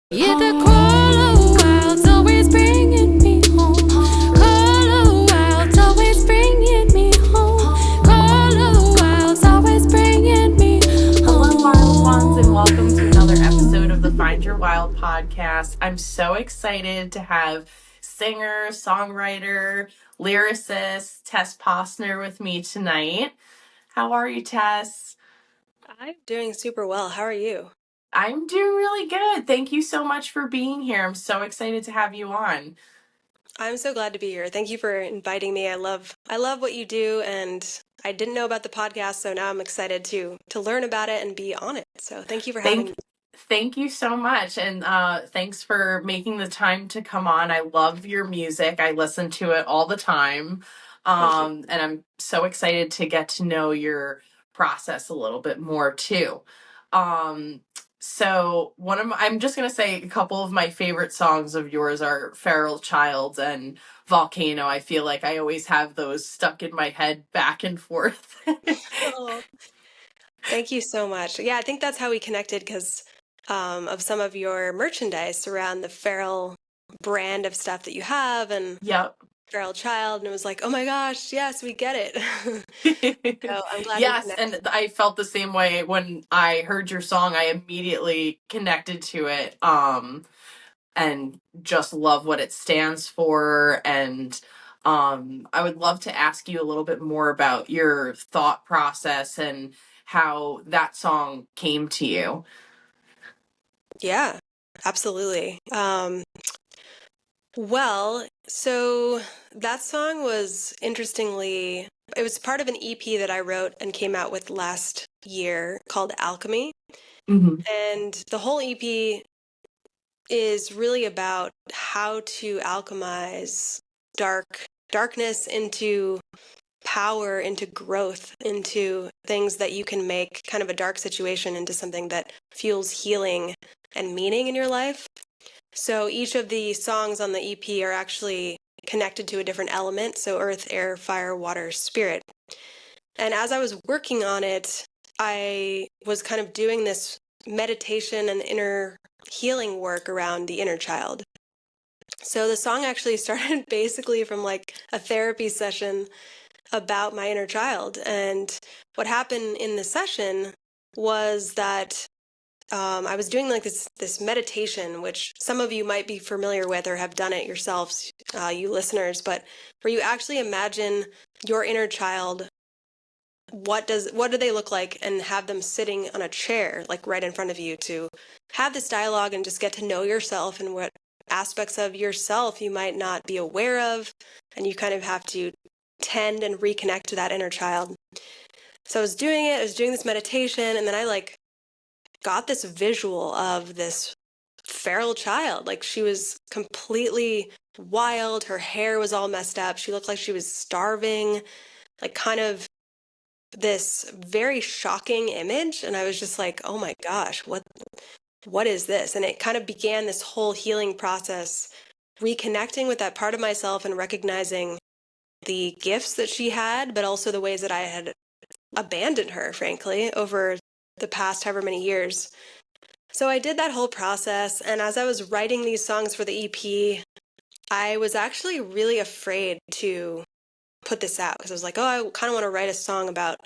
Yeah, the crawler wild's always bringing me home. Crawler wild's always bringing me home. Crawler wild's always bringing me home. Hello, wild ones, and welcome to another episode of the Find Your Wild podcast. I'm so excited to have singer, songwriter, lyricist Tess Posner with me tonight. How are you, Tess? I'm doing super well. How are you? I'm doing really good. Thank you so much for being here. I'm so excited to have you on. I'm so glad to be here. Thank you for inviting me. I love what you do, and I didn't know about the podcast, so now I'm excited to learn about it and be on it. So thank you for having me. Thank you so much, and thanks for making the time to come on. I love your music. I listen to it all the time, Thank you. and I'm so excited to get to know your process a little bit more too. Um, I'm just gonna say a couple of my favorite songs of yours are "Feral Child" and "Volcano." I feel like I always have those stuck in my head back and forth. Oh, thank you so much. Yeah, I think that's how we connected because of some of your merchandise around the Feral brand of stuff that you have and Yep. Feral Child, and it was like, oh my gosh, yes, we get it. So I'm glad we Yes, connected. and I felt the same way when I heard your song. I immediately connected to it, and just love what it stands for. And I would love to ask you a little bit more about your thought process and how that song came to you. Yeah, absolutely. Well, so that song was interestingly, it was part of an EP that I wrote and came out with last year called Alchemy. Mm-hmm. And the whole EP is really about how to alchemize darkness into power, into growth, into things that you can make kind of a dark situation into something that fuels healing and meaning in your life. So each of the songs on the EP are actually connected to a different element. So earth, air, fire, water, spirit. And as I was working on it, I was kind of doing this meditation and inner healing work around the inner child. So the song actually started basically from like a therapy session about my inner child. And what happened in the session was that I was doing like this meditation, which some of you might be familiar with or have done it yourselves, you listeners, but where you actually imagine your inner child. What do they look like, and have them sitting on a chair, like right in front of you, to have this dialogue and just get to know yourself and what aspects of yourself you might not be aware of, and you kind of have to tend and reconnect to that inner child. So I was doing this meditation, and then I like got this visual of this feral child. Like she was completely wild. Her hair was all messed up. She looked like she was starving, like kind of this very shocking image. And I was just like, oh my gosh, what is this? And it kind of began this whole healing process, reconnecting with that part of myself and recognizing the gifts that she had, but also the ways that I had abandoned her, frankly, over the past however many years. So I did that whole process, and as I was writing these songs for the EP, I was actually really afraid to put this out because I was like, oh, I kind of want to write a song about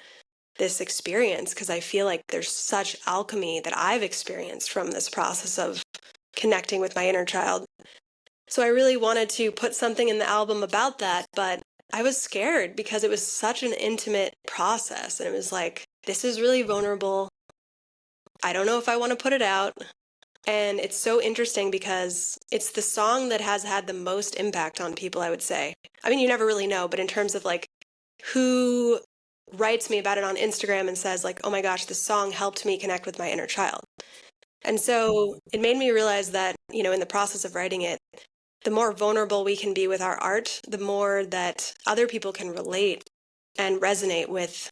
this experience because I feel like there's such alchemy that I've experienced from this process of connecting with my inner child. So I really wanted to put something in the album about that, but I was scared because it was such an intimate process, and it was like, this is really vulnerable. I don't know if I want to put it out. And it's so interesting because it's the song that has had the most impact on people, I would say. I mean, you never really know, but in terms of like who writes me about it on Instagram and says like, oh my gosh, this song helped me connect with my inner child. And so it made me realize that, in the process of writing it, the more vulnerable we can be with our art, the more that other people can relate and resonate with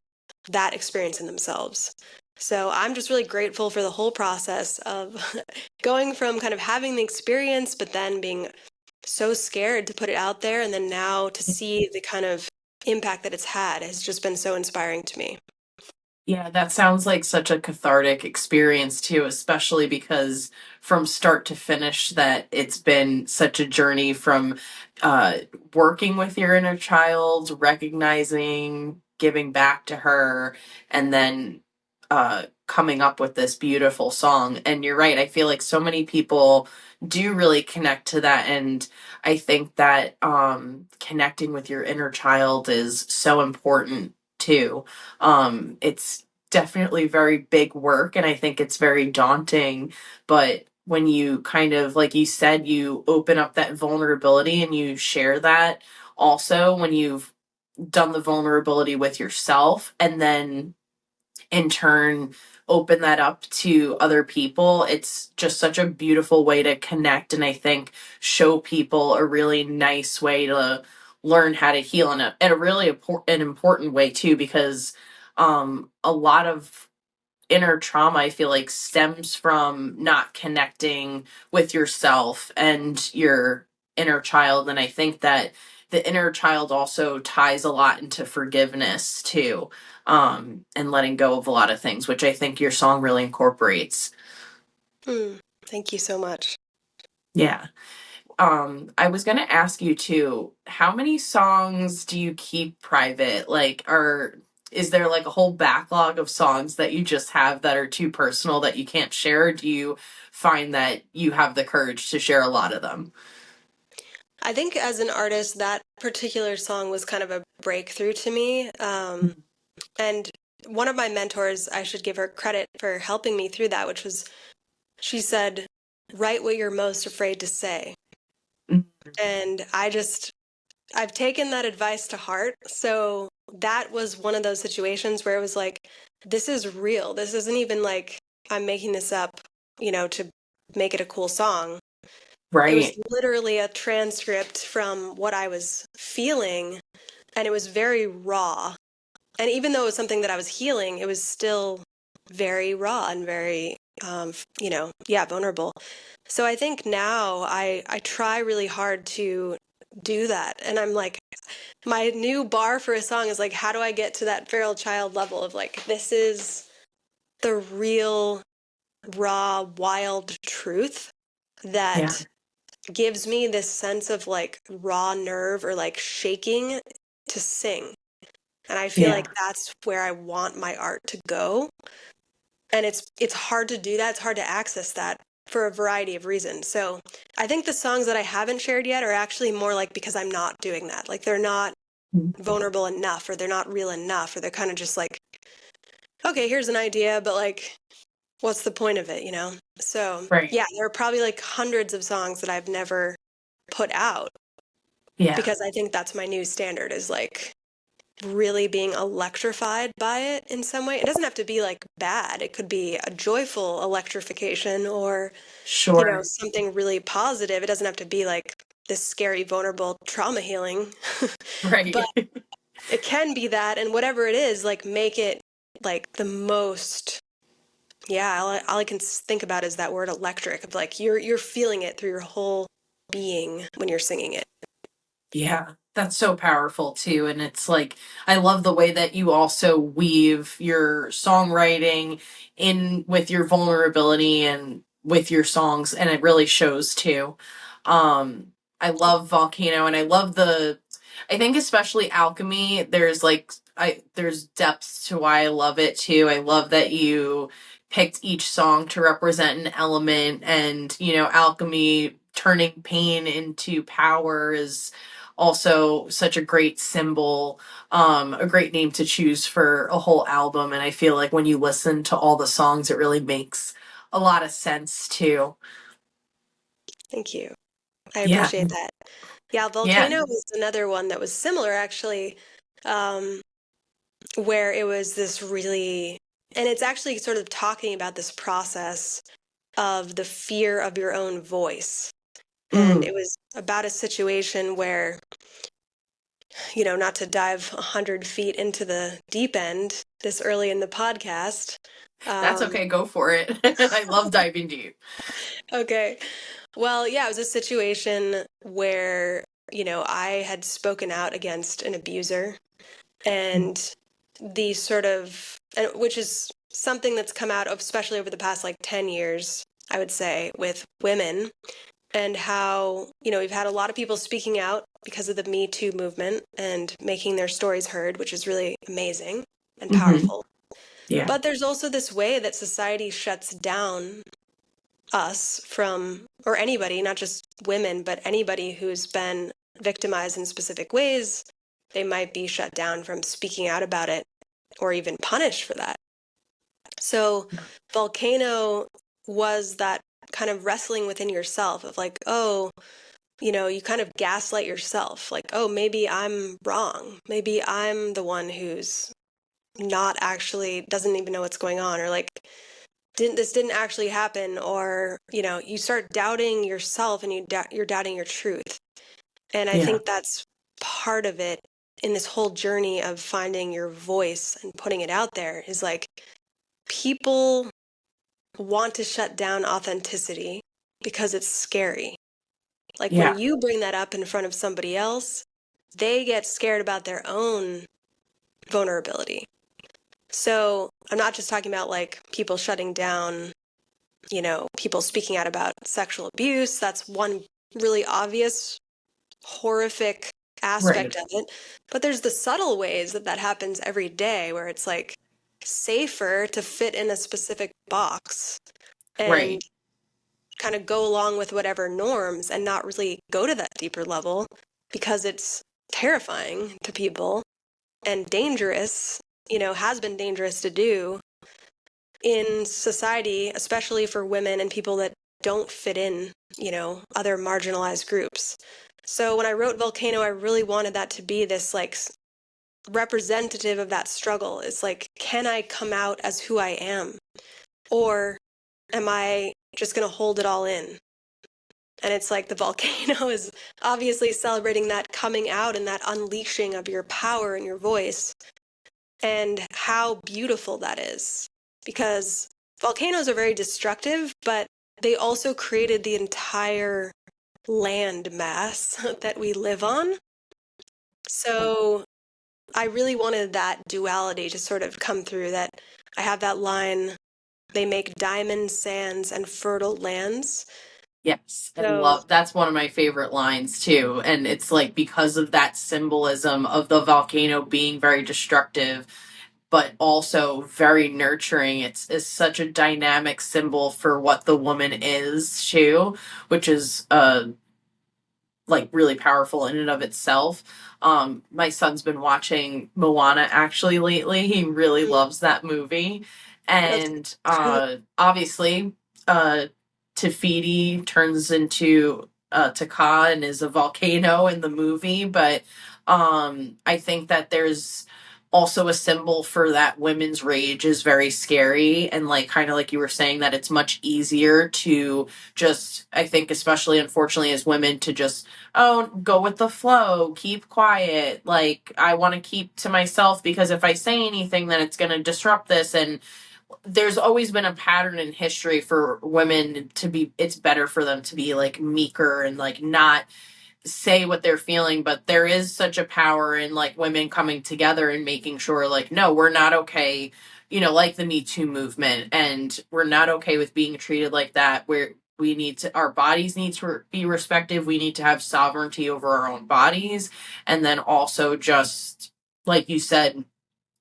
that experience in themselves. So I'm just really grateful for the whole process of going from kind of having the experience, but then being so scared to put it out there. And then now to see the kind of impact that it's had has just been so inspiring to me. Yeah, that sounds like such a cathartic experience too, especially because from start to finish that it's been such a journey from uh working with your inner child, recognizing, giving back to her, and then coming up with this beautiful song. And you're right, I feel like so many people do really connect to that, and I think that connecting with your inner child is so important too. It's definitely very big work, and I think it's very daunting. But when you kind of, like you said, you open up that vulnerability and you share that also when you've done the vulnerability with yourself, and then in turn open that up to other people, it's just such a beautiful way to connect, and I think show people a really nice way to learn how to heal in a really an important way too, because a lot of inner trauma, I feel like, stems from not connecting with yourself and your inner child. And I think that the inner child also ties a lot into forgiveness too, and letting go of a lot of things, which I think your song really incorporates. Thank you so much. Yeah. I was gonna ask you too, how many songs do you keep private? Like, is there like a whole backlog of songs that you just have that are too personal that you can't share? Or do you find that you have the courage to share a lot of them? I think as an artist, that particular song was kind of a breakthrough to me. And one of my mentors, I should give her credit for helping me through that, which was she said, write what you're most afraid to say. And I've taken that advice to heart. So that was one of those situations where it was like, this is real. This isn't even like I'm making this up, to make it a cool song. It was Right. literally a transcript from what I was feeling, and it was very raw. And even though it was something that I was healing, it was still very raw and very, yeah, vulnerable. So I think now I try really hard to do that. And I'm like, my new bar for a song is like, how do I get to that feral child level of like, this is the real, raw, wild truth Yeah. that gives me this sense of like raw nerve or like shaking to sing. And I feel like Yeah. that's where I want my art to go. And it's hard to do that. It's hard to access that for a variety of reasons. So I think the songs that I haven't shared yet are actually more like because I'm not doing that. Like they're not vulnerable enough, or they're not real enough, or they're kind of just like, okay, here's an idea, but like, what's the point of it? So Right. yeah, there are probably like hundreds of songs that I've never put out Yeah. because I think that's my new standard is like really being electrified by it in some way. It doesn't have to be like bad. It could be a joyful electrification or, Sure. something really positive. It doesn't have to be like this scary, vulnerable trauma healing. But Right. it can be that, and whatever it is, like make it like the most. Yeah, all I can think about is that word electric of like you're feeling it through your whole being when you're singing it. Yeah, that's so powerful too. And it's like, I love the way that you also weave your songwriting in with your vulnerability and with your songs, and it really shows too. I love Volcano, and I love I think especially Alchemy, there's depth to why I love it too. I love that you picked each song to represent an element, and Alchemy turning pain into power is also such a great symbol, a great name to choose for a whole album. And I feel like when you listen to all the songs, it really makes a lot of sense too. Thank you. I Yeah. appreciate that. Yeah, Yeah. Volcano was another one that was similar actually, um, where it was this really, and it's actually sort of talking about this process of the fear of your own voice. And Mm. it was about a situation where, not to dive 100 feet into the deep end this early in the podcast. That's Um, okay. Go for it. I love diving deep. okay. Well, yeah, it was a situation where, I had spoken out against an abuser, and the sort of and which is something that's come out of, especially over the past like 10 years, I would say, with women, and how, we've had a lot of people speaking out because of the Me Too movement and making their stories heard, which is really amazing and Hmm. powerful. Yeah. But there's also this way that society shuts down us from, or anybody, not just women, but anybody who's been victimized in specific ways. They might be shut down from speaking out about it or even punished for that. So, Volcano was that kind of wrestling within yourself of like, oh, you kind of gaslight yourself. Like, oh, maybe I'm wrong. Maybe I'm the one who's not actually doesn't even know what's going on, or like, didn't actually happen, or you start doubting yourself, and you're doubting your truth. And I Yeah. think that's part of it in this whole journey of finding your voice and putting it out there, is like, people want to shut down authenticity because it's scary. Like when Yeah. you bring that up in front of somebody else, they get scared about their own vulnerability. So I'm not just talking about like people shutting down, people speaking out about sexual abuse. That's one really obvious, horrific aspect Right. of it. But there's the subtle ways that that happens every day, where it's like safer to fit in a specific box and Right. kind of go along with whatever norms and not really go to that deeper level, because it's terrifying to people and dangerous, has been dangerous to do in society, especially for women and people that don't fit in, other marginalized groups. So when I wrote Volcano, I really wanted that to be this like representative of that struggle. It's like, can I come out as who I am? Or am I just going to hold it all in? And it's like the volcano is obviously celebrating that coming out and that unleashing of your power and your voice, and how beautiful that is. Because volcanoes are very destructive, but they also created the entire land mass that we live on. So I really wanted that duality to sort of come through, that I have that line, they make diamond sands and fertile lands. Yes, I So love that's one of my favorite lines too. And it's like because of that symbolism of the volcano being very destructive, but also very nurturing. It's such a dynamic symbol for what the woman is too, which is like really powerful in and of itself. My son's been watching Moana actually lately. He really loves that movie. that's And obviously, uh, Tafiti turns into Taka and is a volcano in the movie. But I think that there's also a symbol for that women's rage is very scary. And like, kind of like you were saying, that it's much easier to just, I think, especially unfortunately as women, to just oh, go with the flow, keep quiet. Like, I want to keep to myself because if I say anything, then it's going to disrupt this. And there's always been a pattern in history for women to be, it's better for them to be like meeker and like not say what they're feeling. But there is such a power in like women coming together and making sure, like, no, we're not okay. Like the Me Too movement, and we're not okay with being treated like that. We need to, our bodies need to be respected. We need to have sovereignty over our own bodies. And then also, just like you said,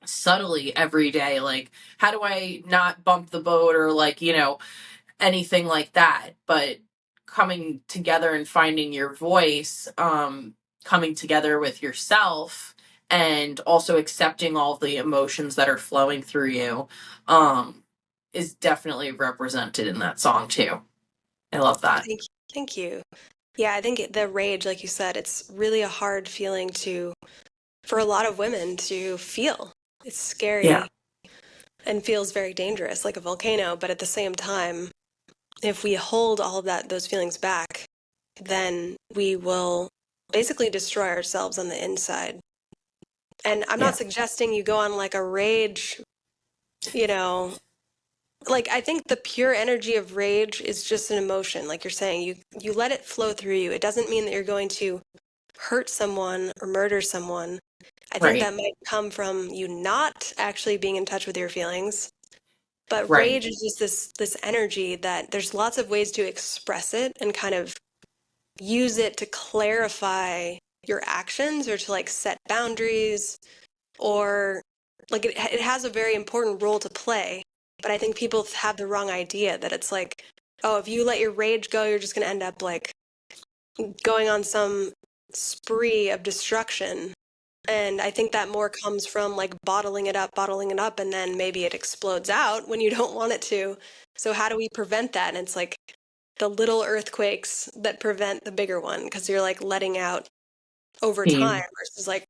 subtly every day, like, how do I not bump the boat, or like, anything like that. But coming together and finding your voice, coming together with yourself, and also accepting all the emotions that are flowing through you, is definitely represented in that song too. I love that. Thank you. Thank you. Yeah, I think the rage, like you said, it's really a hard feeling for a lot of women to feel. It's Yeah. scary and feels very dangerous, like a volcano. But at the same time, if we hold all of those feelings back, then we will basically destroy ourselves on the inside. And I'm Yeah. not suggesting you go on like a rage, you know, like I think the pure energy of rage is just an emotion. Like you're saying, you let it flow through you. It doesn't mean that you're going to hurt someone or murder someone, I think Right. that might come from you not actually being in touch with your feelings. But Right. rage is just this energy that there's lots of ways to express it and kind of use it to clarify your actions or to like set boundaries or like it has a very important role to play. But I think people have the wrong idea that it's like, oh, if you let your rage go, you're just going to end up like going on some spree of destruction. And I think that more comes from like bottling it up, and then maybe it explodes out when you don't want it to. So, how do we prevent that? And it's like the little earthquakes that prevent the bigger one because you're like letting out over time Pain. versus like,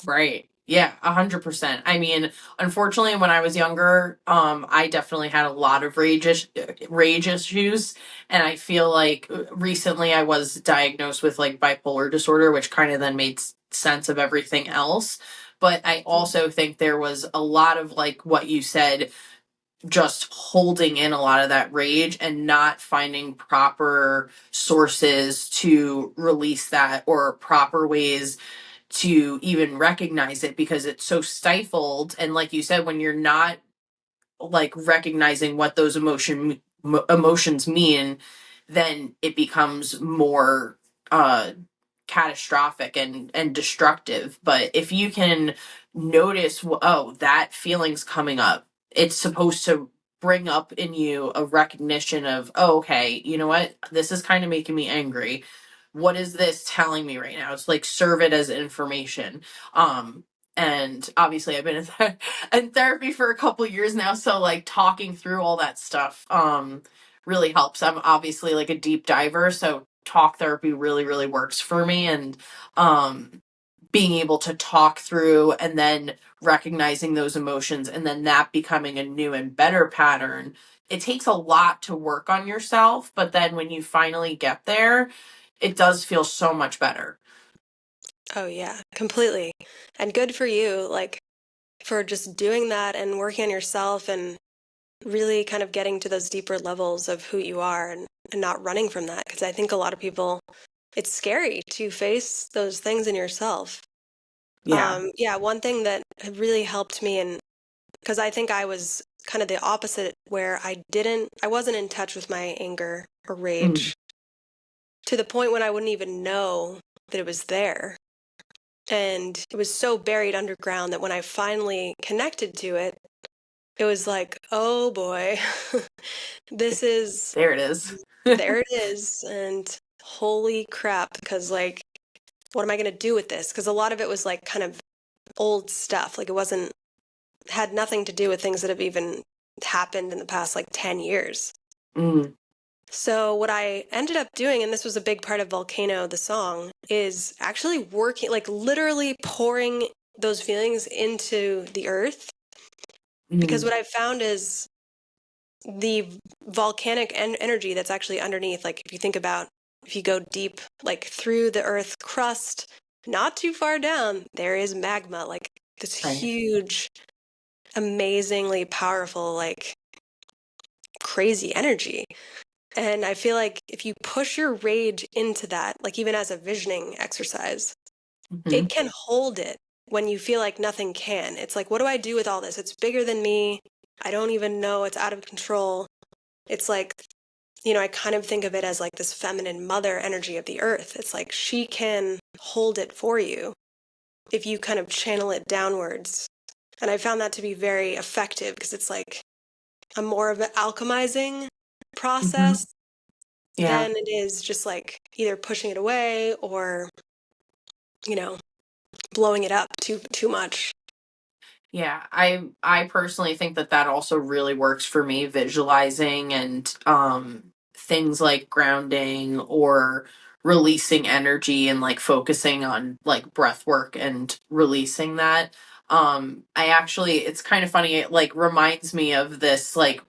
Right. Yeah, 100%. I mean, unfortunately, when I was younger, I definitely had a lot of rage issues, and I feel like recently I was diagnosed with like bipolar disorder, which kind of then made sense of everything else. But I also think there was a lot of like what you said, just holding in a lot of that rage and not finding proper sources to release that or proper ways to even recognize it because it's so stifled. And like you said, when you're not like recognizing what those emotions mean, then it becomes more uh catastrophic and destructive. But if you can notice, oh, that feeling's coming up, it's supposed to bring up in you a recognition of, oh, okay, you know what, this is kind of making me angry. What is this telling me right now? It's like serve it as information. And obviously I've been in therapy for a couple years now, so like talking through all that stuff really helps. I'm obviously like a deep diver, so talk therapy really works for me. And um being able to talk through and then recognizing those emotions and then that becoming a new and better pattern, it takes a lot to work on yourself, but then when you finally get there, it does feel so much better. oh yeah, completely. And good for you, like for just doing that and working on yourself and really kind of getting to those deeper levels of who you are and not running from that. Because I think a lot of people, it's scary to face those things in yourself. Yeah. Yeah, one thing that really helped me, and because I think I was kind of the opposite, where I wasn't in touch with my anger or Mm. rage to the point when I wouldn't even know that it was there. And it was so buried underground that when I finally connected to it, it was like, oh boy, this is, There it is. there it is. And holy crap, because like, what am I going to do with this? Because a lot of it was like kind of old stuff. Like it wasn't, had nothing to do with things that have even happened in the past like 10 years. Mm. So, what I ended up doing, and this was a big part of Volcano, the song, is actually working, like literally pouring those feelings into the earth. Because Mm. what I've found is the volcanic energy that's actually underneath, like if you think about, if you go deep, like through the earth crust, not too far down, there is magma, like this Right. huge, amazingly powerful, like crazy energy. And I feel like if you push your rage into that, like even as a visioning exercise, Hmm. it can hold it when you feel like nothing can. It's like, what do I do with all this? It's bigger than me. I don't even know. It's out of control. It's like, I kind of think of it as like this feminine mother energy of the earth. It's like she can hold it for you if you kind of channel it downwards. And I found that to be very effective because it's like a more of an alchemizing Hmm. process Yeah. than it is just like either pushing it away or, you know, blowing it up too much. Yeah, I personally think that that also really works for me, visualizing and things like grounding or releasing energy and like focusing on like breath work and releasing that. I actually, it's kind of funny, it like reminds me of this like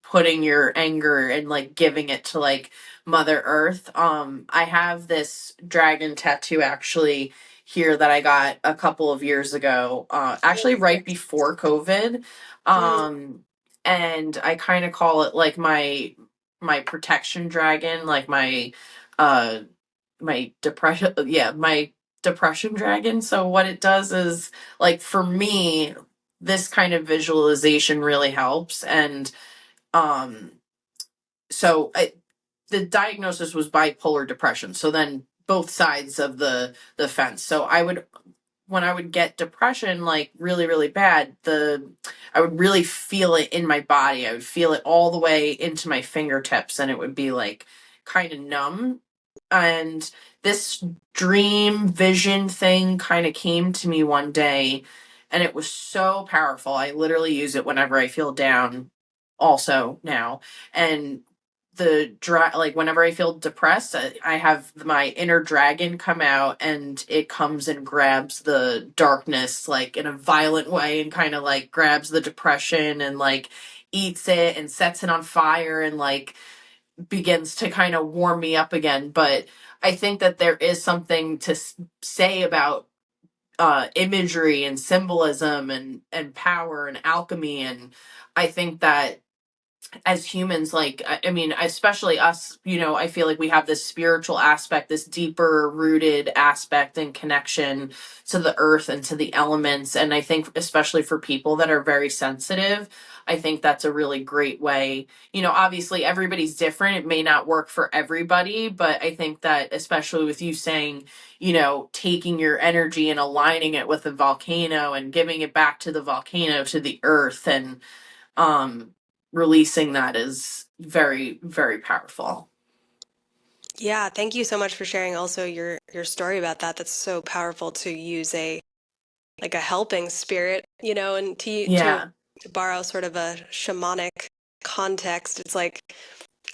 putting your anger and like giving it to like Mother Earth. I have this dragon tattoo actually here that I got a couple of years ago, actually right before COVID. Mm, And I kind of call it like my protection dragon, like uh my depression, yeah, my depression dragon. So what it does is, like, for me, this kind of visualization really helps. And um so the diagnosis was bipolar depression. So then both sides of the fence. So I would, when I would get depression, like really, really bad, I would really feel it in my body. I would feel it all the way into my fingertips, and it would be like kind of numb. And this dream vision thing kind of came to me one day, and it was so powerful. I literally use it whenever I feel down, also now. And like whenever I feel depressed, I have my inner dragon come out, and it comes and grabs the darkness like in a violent way, and kind of like grabs the depression and like eats it and sets it on fire, and like begins to kind of warm me up again. But I think that there is something to say about imagery and symbolism and power and alchemy. And I think that as humans, like, I mean, especially us, I feel like we have this spiritual aspect, this deeper rooted aspect and connection to the earth and to the elements. And I think especially for people that are very sensitive, I think that's a really great way. Obviously everybody's different, it may not work for everybody, but I think that especially with you saying, taking your energy and aligning it with the volcano and giving it back to the volcano, to the earth, and um releasing that is very, very powerful. Yeah, thank you so much for sharing also your story about that. That's so powerful to use a like a helping spirit, and Yeah. to borrow sort of a shamanic context. It's like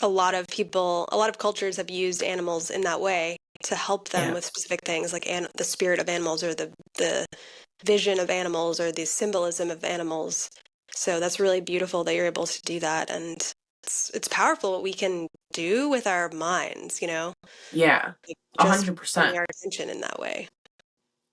a lot of people, a lot of cultures have used animals in that way to help them Yeah. with specific things, like the spirit of animals, or the vision of animals, or the symbolism of animals. So that's really beautiful that you're able to do that, and it's powerful what we can do with our minds, Yeah. like A just hundred putting percent. our attention in that way.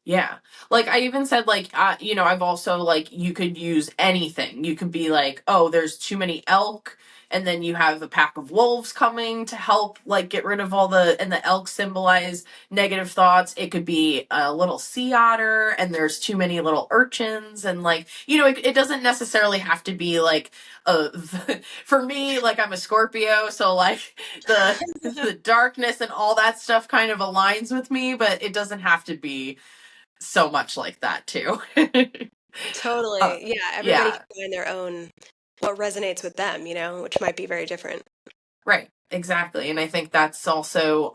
Yeah. Like I even said, like, I've also, like, you could use anything. You could be like, oh, there's too many elk. And then you have a pack of wolves coming to help, like, get rid of and the elk symbolize negative thoughts. It could be a little sea otter, and there's too many little urchins. And, like, it doesn't necessarily have to be like, uh, for me, like, I'm a Scorpio. So, like, the darkness and all that stuff kind of aligns with me, but it doesn't have to be so much like that too. uh, Totally. Yeah, everybody can yeah, find their own what resonates with them, which might be very different. right, exactly. And I think that's also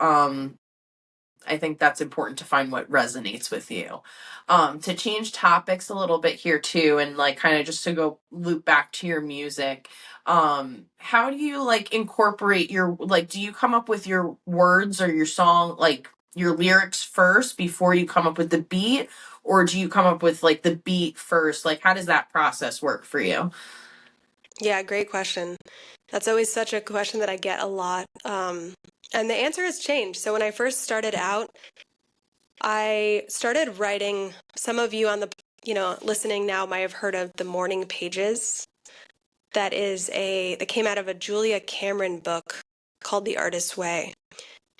I think that's important to find what resonates with you. To change topics a little bit here too, and like kind of just to go loop back to your music. How do you like incorporate do you come up with your words or your song, like your lyrics first before you come up with the beat? Or do you come up with like the beat first? Like, how does that process work for you? Yeah, great question. That's always such a question that I get a lot. And the answer has changed. So when I first started out, I started writing. Some of you on the, listening now might have heard of the Morning Pages. That came out of a Julia Cameron book called The Artist's Way.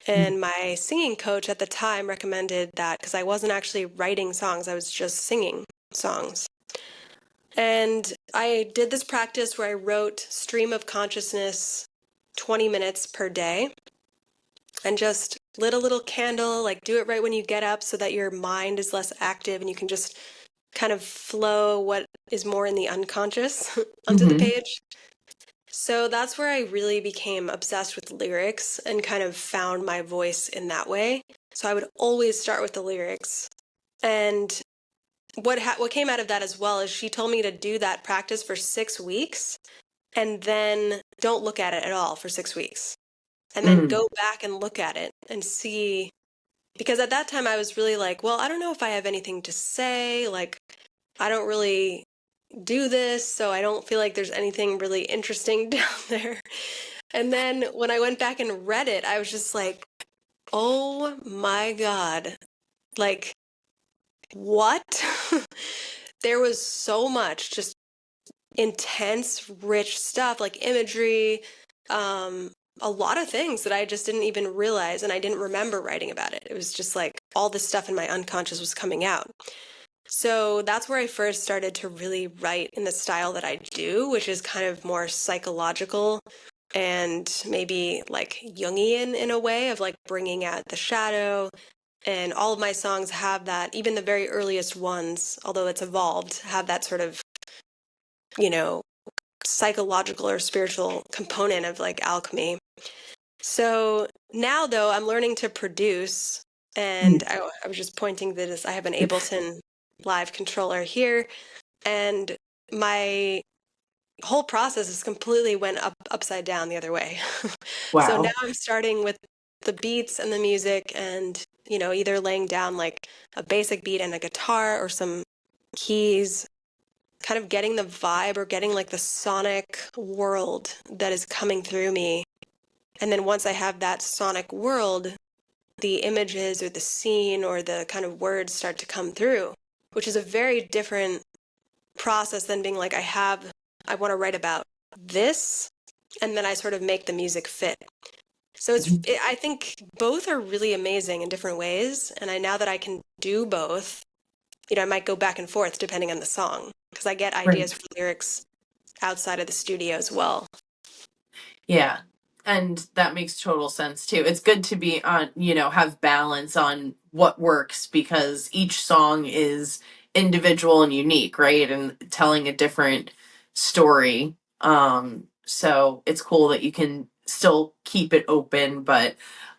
And my singing coach at the time recommended that because I wasn't actually writing songs, I was just singing songs. And I did this practice where I wrote stream of consciousness 20 minutes per day and just lit a little candle, like do it right when you get up so that your mind is less active and you can just kind of flow what is more in the unconscious onto the Mm-hmm. page. So that's where I really became obsessed with lyrics and kind of found my voice in that way. So I would always start with the lyrics. And what came out of that as well is she told me to do that practice for 6 weeks and then don't look at it at all for 6 weeks. And then Mm. go back and look at it and see. Because at that time I was really like, well, I don't know if I have anything to say. Like, I don't really do this, so I don't feel like there's anything really interesting down there. And then when I went back and read it, I was just like, oh my God. Like, what? There was so much just intense, rich stuff, like imagery, a lot of things that I just didn't even realize, and I didn't remember writing about it. It was just like all this stuff in my unconscious was coming out. So that's where I first started to really write in the style that I do, which is kind of more psychological and maybe like Jungian in a way, of like bringing out the shadow. And all of my songs have that, even the very earliest ones, although it's evolved, have that sort of, you know, psychological or spiritual component of like alchemy. So now, though, I'm learning to produce, and I was just pointing this. I have an Ableton Live controller here, and my whole process is completely went upside down the other way. So now Wow. I'm starting with the beats and the music, and either laying down like a basic beat and a guitar or some keys, kind of getting the vibe or getting like the sonic world that is coming through me. And then once I have that sonic world, the images or the scene or the kind of words start to come through, which is a very different process than being like, I want to write about this, and then I sort of make the music fit. So I think both are really amazing in different ways. And now that I can do both, I might go back and forth depending on the song, because I get Right. ideas for lyrics outside of the studio as well. Yeah. And that makes total sense too. It's good to be on, have balance on what works because each song is individual and unique, right? And telling a different story. So it's cool that you can still keep it open, but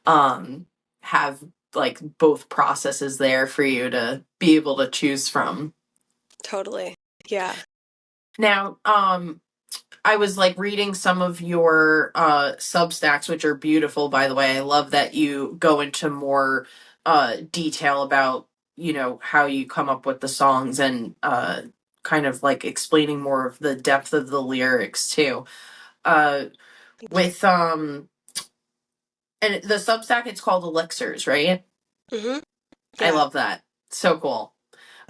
have like both processes there for you to be able to choose from. Totally. Yeah. Now, I was like reading some of your Substacks, which are beautiful, by the way. I love that you go into more detail about, how you come up with the songs and kind of like explaining more of the depth of the lyrics too. Uh, with and the Substack, it's called Elixirs, right? Mm-hmm. I Yeah. love that. So cool.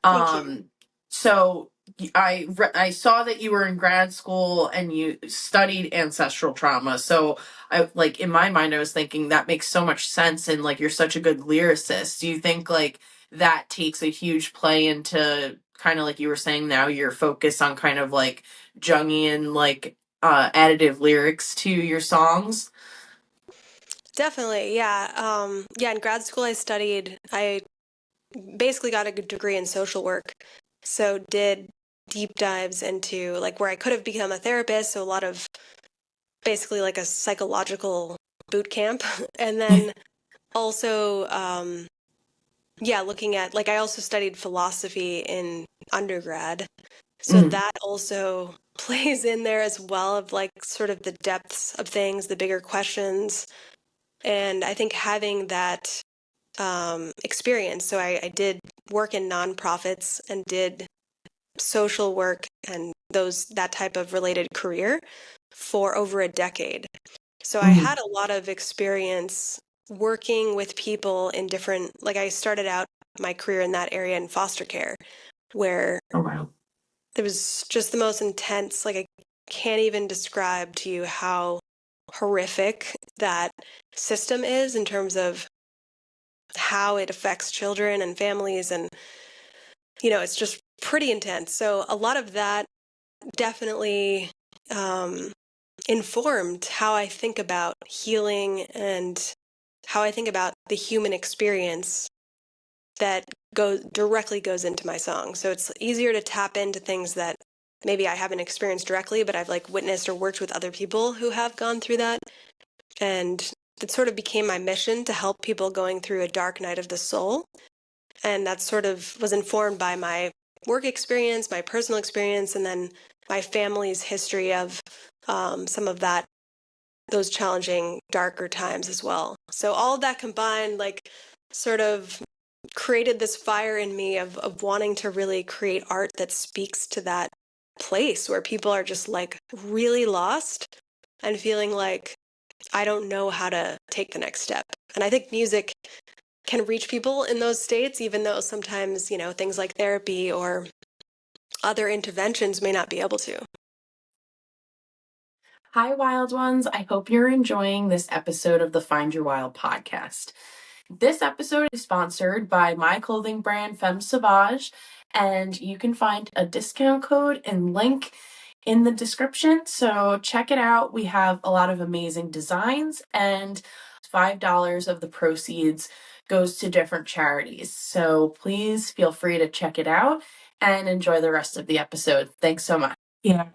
Thank you. So I saw that you were in grad school and you studied ancestral trauma. So I like in my mind I was thinking that makes so much sense and like you're such a good lyricist. Do you think like that takes a huge play into kind of like you were saying now your focus on kind of like Jungian like additive lyrics to your songs? Definitely. Yeah. Yeah. In grad school, I basically got a degree in social work. So did deep dives into like where I could have become a therapist. So a lot of basically like a psychological boot camp. And then also, yeah, looking at like I also studied philosophy in undergrad. So Mm, that also plays in there as well, of like sort of the depths of things, the bigger questions. And I think having that experience. So I did work in nonprofits and did social work and that type of related career for over a decade. So I mm. had a lot of experience working with people in different, like I started out my career in that area in foster care, where Oh wow. it was just the most intense, like I can't even describe to you how horrific that system is in terms of how it affects children and families. And it's just pretty intense. So a lot of that definitely um, informed how I think about healing and how I think about the human experience that directly goes into my song. So it's easier to tap into things that maybe I haven't experienced directly, but I've like witnessed or worked with other people who have gone through that. And it sort of became my mission to help people going through a dark night of the soul. And that sort of was informed by my work experience, my personal experience, and then my family's history of some of those challenging, darker times as well. So all of that combined, like, sort of created this fire in me of wanting to really create art that speaks to that place where people are just like really lost and feeling like I don't know how to take the next step. And I think music can reach people in those states, even though sometimes, things like therapy or other interventions may not be able to. Hi, Wild Ones. I hope you're enjoying this episode of the Find Your Wild podcast. This episode is sponsored by my clothing brand Femme Sauvage, and you can find a discount code and link in the description. So check it out. We have a lot of amazing designs, and $5 of the proceeds goes to different charities. So please feel free to check it out and enjoy the rest of the episode. Thanks so much. Yeah,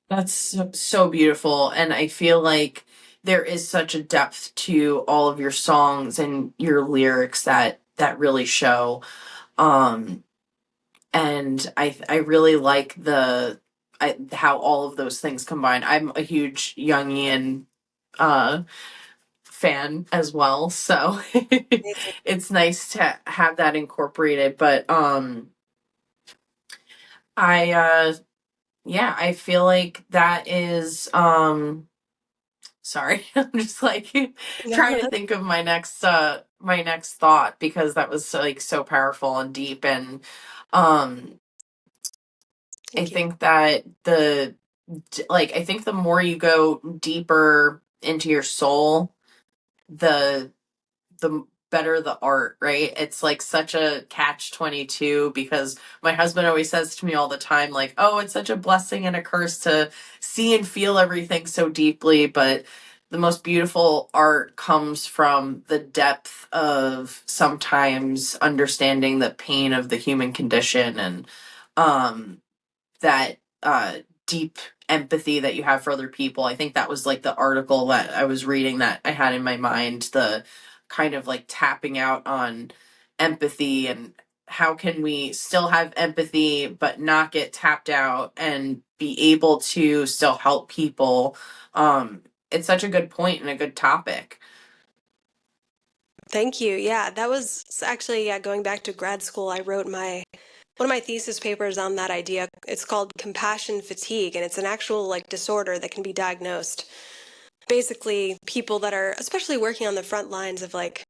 that's so beautiful. And I feel like there is such a depth to all of your songs and your lyrics that really show. Um, and I really like how all of those things combine. I'm a huge Jungian uh fan as well, so it's nice to have that incorporated. But I yeah, I feel like that is sorry, I'm just like trying to think of my next thought, because that was like so powerful and deep. And um I Thank you. think that I think the more you go deeper into your soul, the better the art, right? It's like such a catch 22, because my husband always says to me all the time, like, oh, it's such a blessing and a curse to see and feel everything so deeply. But the most beautiful art comes from the depth of sometimes understanding the pain of the human condition, and um that deep empathy that you have for other people. I think that was like the article that I was reading that I had in my mind, the kind of like tapping out on empathy, and how can we still have empathy but not get tapped out and be able to still help people. It's such a good point and a good topic. Thank you. Yeah, that was actually, yeah, going back to grad school, I wrote one of my thesis papers on that idea. It's called compassion fatigue, and it's an actual like disorder that can be diagnosed. Basically, people that are especially working on the front lines of like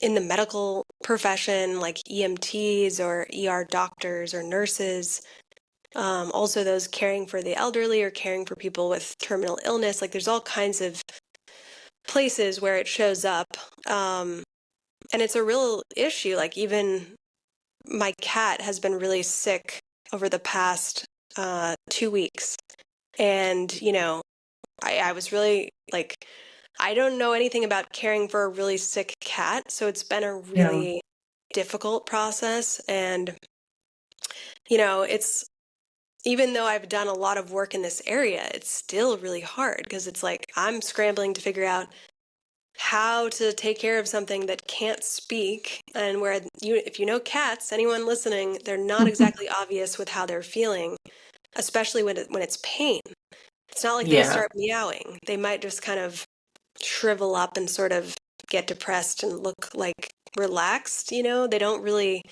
in the medical profession, like EMTs or ER doctors or nurses, also those caring for the elderly or caring for people with terminal illness. Like there's all kinds of places where it shows up. And it's a real issue. Like even my cat has been really sick over the past 2 weeks. And, I was really like, I don't know anything about caring for a really sick cat. So it's been a Yeah. really difficult process. And, it's even though I've done a lot of work in this area, it's still really hard because it's like I'm scrambling to figure out how to take care of something that can't speak, and where if you know cats, anyone listening, they're not exactly obvious with how they're feeling, especially when it's pain. It's not like they Yeah. start meowing. They might just kind of shrivel up and sort of get depressed and look like relaxed. They don't really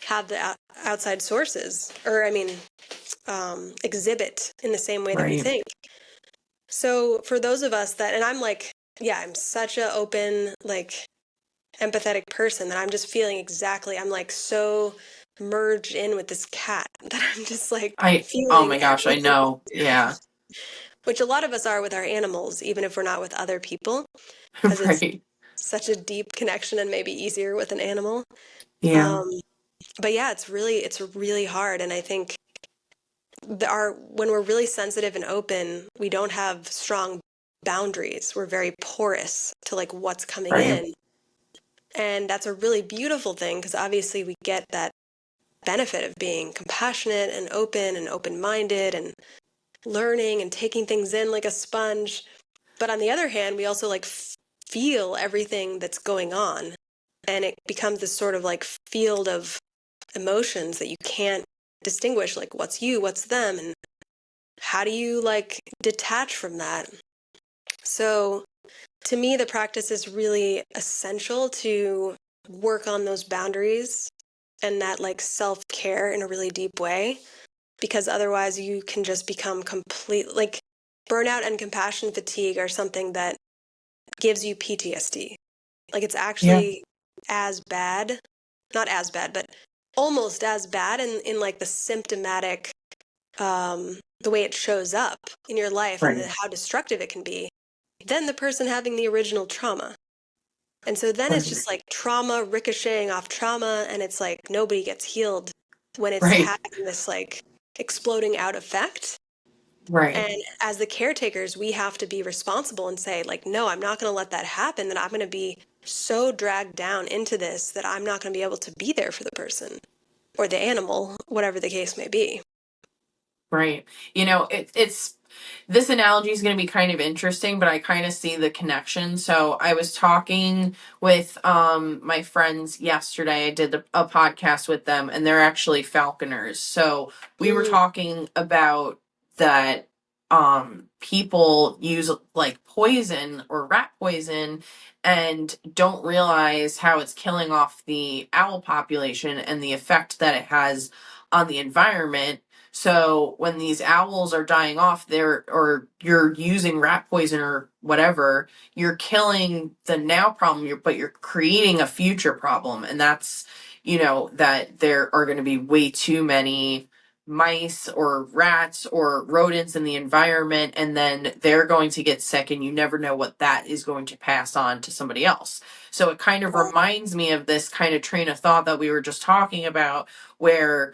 have the outside sources, or I mean, exhibit in the same way that we Right. think. So for those of us that, and I'm like, yeah, I'm such a open, like empathetic person that I'm just feeling exactly, I'm like so merged in with this cat that I'm just like Oh feeling my gosh, I everything. know. Yeah. Which a lot of us are with our animals, even if we're not with other people, because it's Right. such a deep connection and maybe easier with an animal. Yeah. Um, but yeah, it's really hard. And I think when we're really sensitive and open, we don't have strong boundaries. We're very porous to like what's coming Right. in. And that's a really beautiful thing because obviously we get that benefit of being compassionate and open-minded and learning and taking things in like a sponge. But on the other hand, we also like feel everything that's going on. And it becomes this sort of like field of emotions that you can't distinguish, like what's you, what's them, and how do you like detach from that? So to me, the practice is really essential to work on those boundaries and that like self-care in a really deep way, because otherwise you can just become complete like burnout and compassion fatigue are something that gives you PTSD. Like it's Yeah. actually as bad, not as bad, but almost as bad in like the symptomatic the way it shows up in your life and Right. how destructive it can be than the person having the original trauma. And so then it's Right. just like trauma ricocheting off trauma, and it's like nobody gets healed when it's Right. having this like exploding out effect. Right. And as the caretakers, we have to be responsible and say, like, no, I'm not going to let that happen, that I'm going to be so dragged down into this that I'm not going to be able to be there for the person or the animal, whatever the case may be. Right. It's this analogy is going to be kind of interesting, but I kind of see the connection. So I was talking with my friends yesterday. I did a podcast with them, and they're actually falconers. So we were Mm, talking about that people use like poison or rat poison and don't realize how it's killing off the owl population and the effect that it has on the environment. So when these owls are dying off there, or you're using rat poison or whatever, you're killing the now problem, but you're creating a future problem. And that's, that there are going to be way too many mice or rats or rodents in the environment, and then they're going to get sick, and you never know what that is going to pass on to somebody else. So it kind of reminds me of this kind of train of thought that we were just talking about, where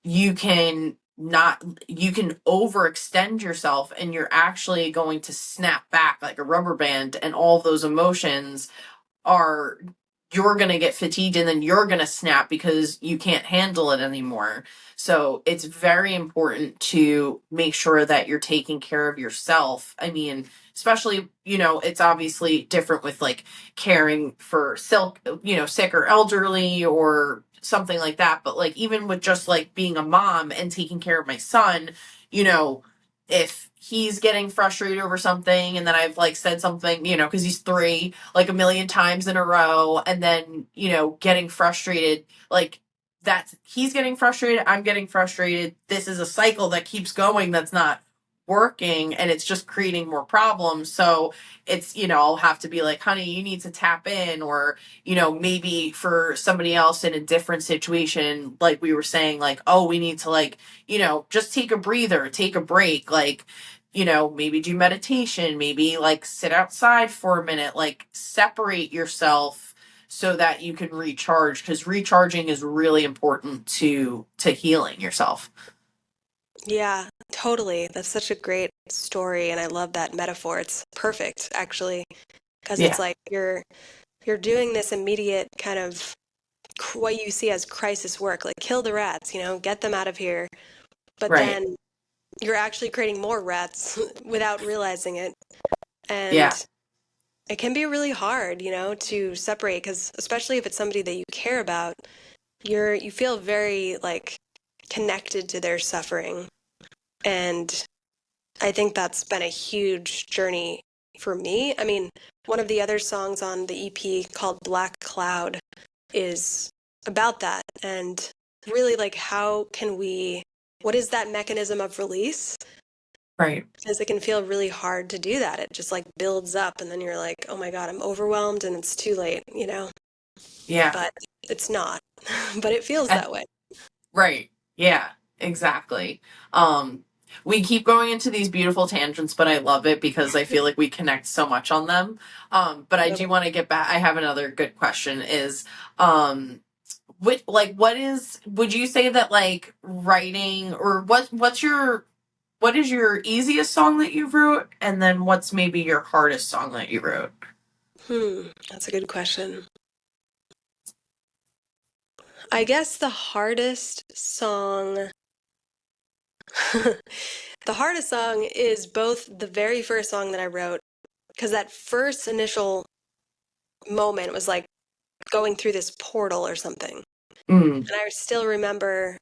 you can not you can overextend yourself, and you're actually going to snap back like a rubber band, and all of those emotions are you're going to get fatigued, and then you're going to snap because you can't handle it anymore. So it's very important to make sure that you're taking care of yourself. I mean, especially, it's obviously different with like caring for sick or elderly or something like that. But like, even with just like being a mom and taking care of my son, you know, if he's getting frustrated over something, and then I've like said something, because he's 3, like a million times in a row, and then, getting frustrated, like that's he's getting frustrated, I'm getting frustrated. This is a cycle that keeps going, that's not working, and it's just creating more problems. So it's, I'll have to be like, honey, you need to tap in, or, maybe for somebody else in a different situation, like we were saying, like, oh, we need to like, just take a breather, take a break, like, maybe do meditation, maybe like sit outside for a minute, like separate yourself so that you can recharge, because recharging is really important to healing yourself. yeah, totally. That's such a great story, and I love that metaphor. It's perfect, actually, because it's Yeah. like you're doing this immediate kind of what you see as crisis work, like kill the rats, get them out of here. But Right. then you're actually creating more rats without realizing it. Yeah. And it can be really hard, to separate, because especially if it's somebody that you care about, you feel very like connected to their suffering. And I think that's been a huge journey for me. I mean, one of the other songs on the EP called Black Cloud is about that, and really like what is that mechanism of release? Right. Because it can feel really hard to do that. It just like builds up, and then you're like, oh my God, I'm overwhelmed and it's too late. Yeah. But it's not. But it feels And that way. right. Yeah, exactly. Um, we keep going into these beautiful tangents, but I love it because I feel like we connect so much on them. But I do want to get back. I have another good question is, would you say that like writing, or what is your easiest song that you wrote? And then what's maybe your hardest song that you wrote? That's a good question. I guess the hardest song the hardest song is both the very first song that I wrote, because that first initial moment was like going through this portal or something. Mm, And I still remember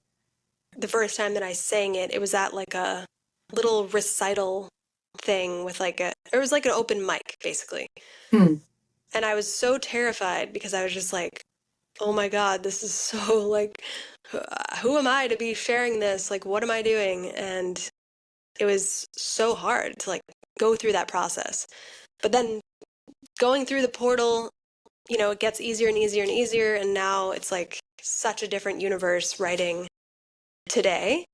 the first time that I sang it, it was at like a little recital thing with it was like an open mic basically. mm, And I was so terrified because I was just like, oh my God, this is so like, who am I to be sharing this? Like, what am I doing? And it was so hard to like go through that process. But then going through the portal, it gets easier and easier and easier. And now it's like such a different universe writing today.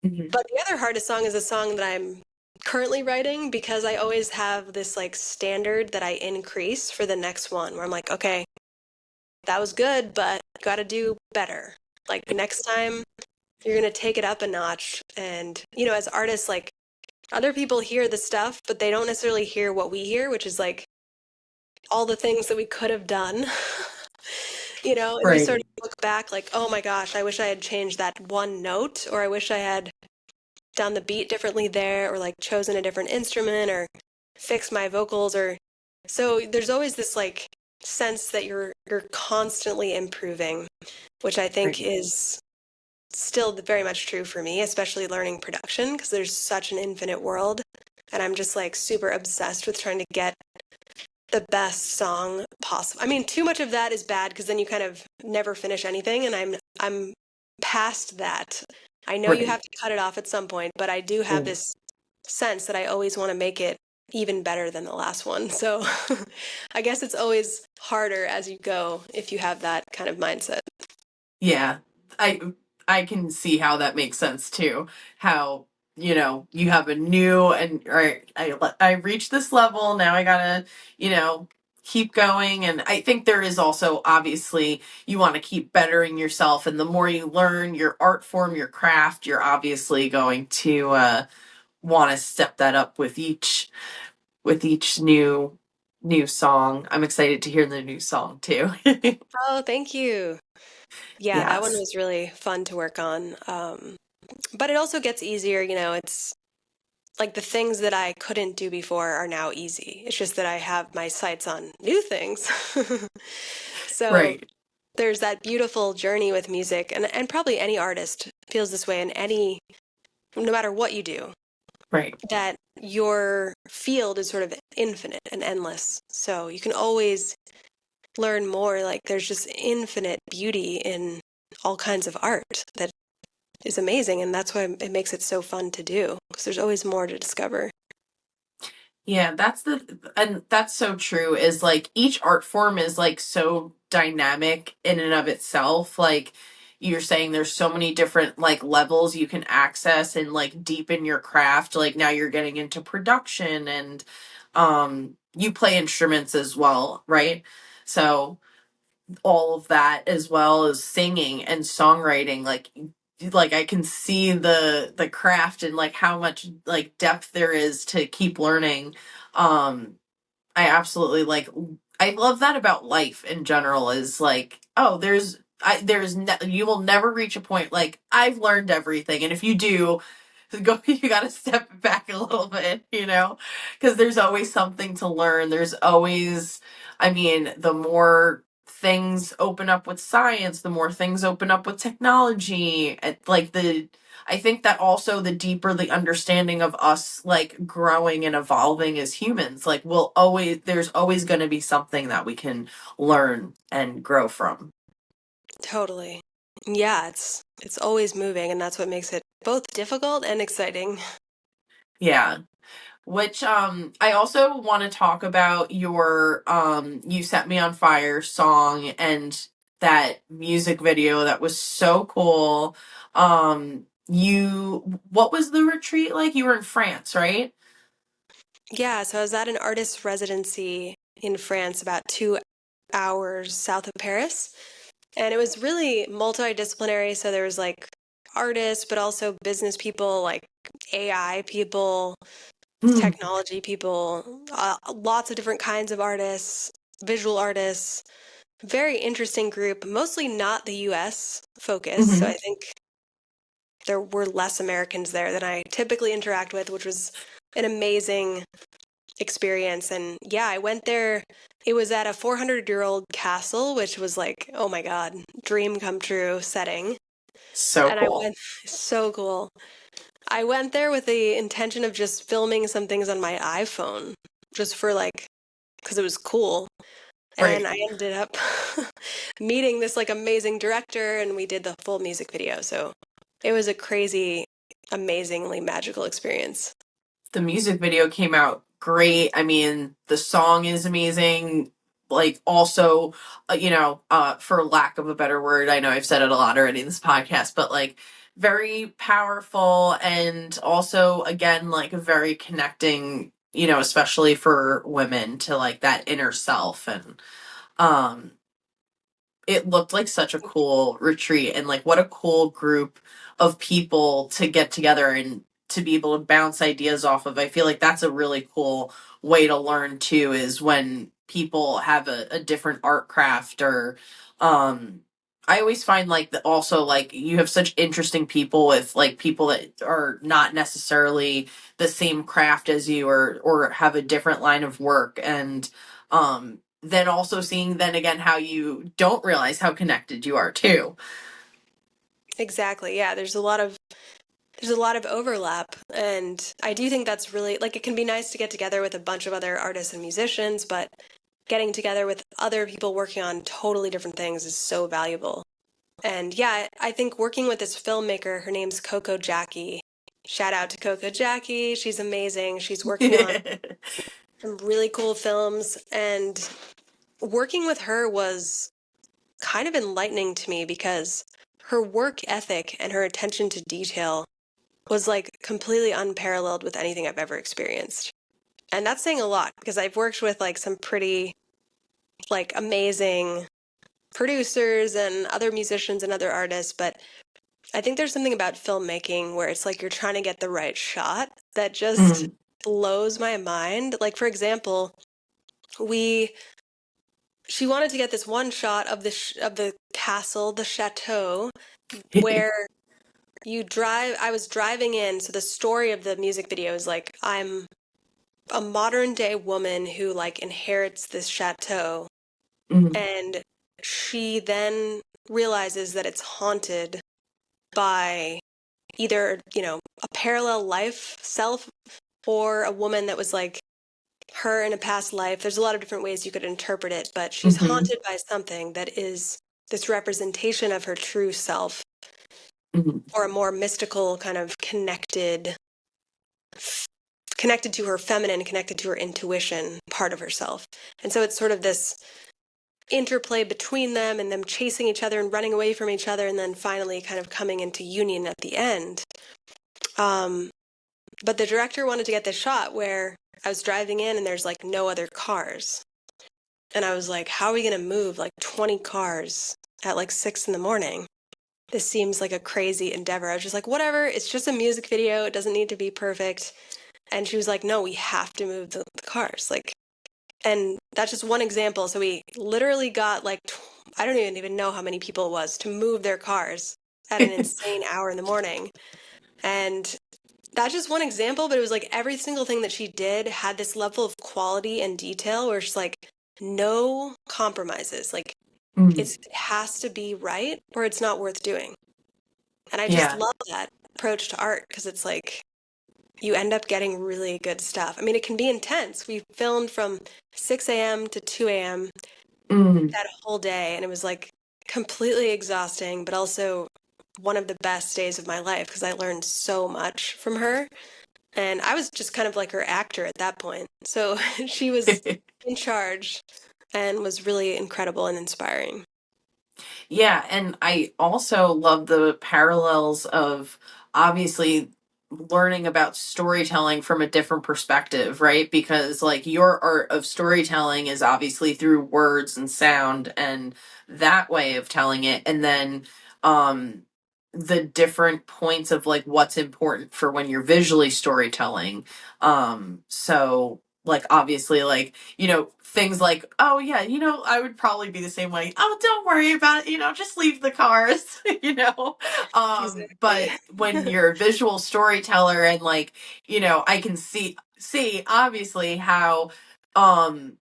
mhm. But the other hardest song is a song that I'm currently writing because I always have this like standard that I increase for the next one where I'm like, okay, that was good, but got to do better. Like next time you're going to take it up a notch. And, you know, as artists, like other people hear the stuff, but they don't necessarily hear what we hear, which is like all the things that we could have done. You know, and you Right. sort of look back like, oh my gosh, I wish I had changed that one note, or I wish I had done the beat differently there, or like chosen a different instrument, or fixed my vocals, or so there's always this like sense that you're constantly improving, which I think Right. is still very much true for me, especially learning production because there's such an infinite world, and I'm just like super obsessed with trying to get the best song possible. I mean, too much of that is bad because then you kind of never finish anything, and I'm past that. I know you Right. have to cut it off at some point, but I do have Mm. this sense that I always want to make it even better than the last one. So I guess it's always harder as you go if you have that kind of mindset. Yeah. I I can see how that makes sense too. How, you have a new and all right, I reached this level, now I gotta, you know, keep going. And I think there is also obviously you want to keep bettering yourself, and the more you learn your art form, your craft, you're obviously going to want to step that up with each new song. I'm excited to hear the new song too. Oh, thank you. Yeah, that one Yes. was really fun to work on. But it also gets easier, you know, it's like the things that I couldn't do before are now easy. It's just that I have my sights on new things. So Right. there's that beautiful journey with music, and probably any artist feels this way in any, no matter what you do, Right. that your field is sort of infinite and endless. So you can always learn more. Like there's just infinite beauty in all kinds of art that is amazing. And that's why it makes it so fun to do because there's always more to discover. Yeah, and that's so true, is like each art form is like so dynamic in and of itself. Like you're saying there's so many different like levels you can access and like deepen your craft. Like now you're getting into production, and you play instruments as well, right? So all of that, as well as singing and songwriting, like I can see the craft and like how much like depth there is to keep learning. I absolutely like, I love that about life in general, is like, oh, you will never reach a point like I've learned everything, and if you do, go you got to step back a little bit, because there's always something to learn. There's always, I mean, the more things open up with science, the more things open up with technology, I think that also the deeper the understanding of us like growing and evolving as humans, like there's always going to be something that we can learn and grow from. Totally. Yeah, it's always moving, and that's what makes it both difficult and exciting. Yeah. Which I also want to talk about your You Set Me on Fire song and that music video that was so cool. What was the retreat like? You were in France, right? Yeah, so I was at an artist residency in France, about 2 hours south of Paris. And it was really multidisciplinary. So there was like artists, but also business people, like AI people, Mm. technology people, lots of different kinds of artists, visual artists. Very interesting group, mostly not the US focus. So Hmm. I think there were less Americans there than I typically interact with, which was an amazing experience. And yeah, I went there. It was at a 400-year-old castle, which was like, oh my God, dream come true setting. So And I cool. went, so cool. I went there with the intention of just filming some things on my iPhone, just for like, because it was cool. And Right. I ended up meeting this like amazing director, and we did the full music video. So it was a crazy, amazingly magical experience. The music video came out great. I mean, the song is amazing. Like, also, for lack of a better word, I know I've said it a lot already in this podcast, but like very powerful, and also again like very connecting, you know, especially for women, to like that inner self. And um it looked like such a cool retreat, and like what a cool group of people to get together and to be able to bounce ideas off of. I feel like that's a really cool way to learn too, is when people have a different art craft. Or I always find like that also, like you have such interesting people with like people that are not necessarily the same craft as you, or have a different line of work. And then also seeing then again how you don't realize how connected you are too. Exactly. Yeah, there's a lot of overlap, and I do think that's really like it can be nice to get together with a bunch of other artists and musicians, but getting together with other people working on totally different things is so valuable. And yeah, I think working with this filmmaker, her name's Coco Jackie. Shout out to Coco Jackie. She's amazing. She's working on some really cool films, and working with her was kind of enlightening to me because her work ethic and her attention to detail was like completely unparalleled with anything I've ever experienced. And that's saying a lot because I've worked with like some pretty like amazing producers and other musicians and other artists, but I think there's something about filmmaking where it's like you're trying to get the right shot that just Mm. blows my mind. Like for example, we she wanted to get this one shot of the castle, the chateau, where you drive. I was driving in, so the story of the music video is like I'm a modern day woman who like inherits this chateau, Mm. and she then realizes that it's haunted by either, a parallel life self or a woman that was like her in a past life. There's a lot of different ways you could interpret it, but she's Mhm. haunted by something that is this representation of her true self, Mhm. or a more mystical kind of connected to her feminine, connected to her intuition part of herself. And so it's sort of this interplay between them and them chasing each other and running away from each other and then finally kind of coming into union at the end. Um, but the director wanted to get this shot where I was driving in and there's like no other cars. And I was like, how are we going to move like 20 cars at like 6 in the morning? This seems like a crazy endeavor. I was just like, whatever, it's just a music video. It doesn't need to be perfect. And she was like, no, we have to move the cars. Like, and that's just one example. So we literally got like, I don't even know how many people it was to move their cars at an insane hour in the morning. And that's just one example, but it was like every single thing that she did had this level of quality and detail where it's like no compromises. Like Mm. it has to be right or it's not worth doing. And I just Yeah. love that approach to art because it's like you end up getting really good stuff. I mean, it can be intense. We filmed from 6 a.m. to 2 a.m. Mm. that whole day, and it was like completely exhausting, but also one of the best days of my life because I learned so much from her. And I was just kind of like her actor at that point. So she was in charge and was really incredible and inspiring. Yeah, and I also love the parallels of obviously learning about storytelling from a different perspective, right? Because like your art of storytelling is obviously through words and sound and that way of telling it. And then um the different points of like what's important for when you're visually storytelling. So like obviously like, you know, things like, oh yeah, you know, I would probably be the same way. Oh, don't worry about it, you know, just leave the cars, you know. Exactly. But when you're a visual storyteller and like, you know, I can see obviously how um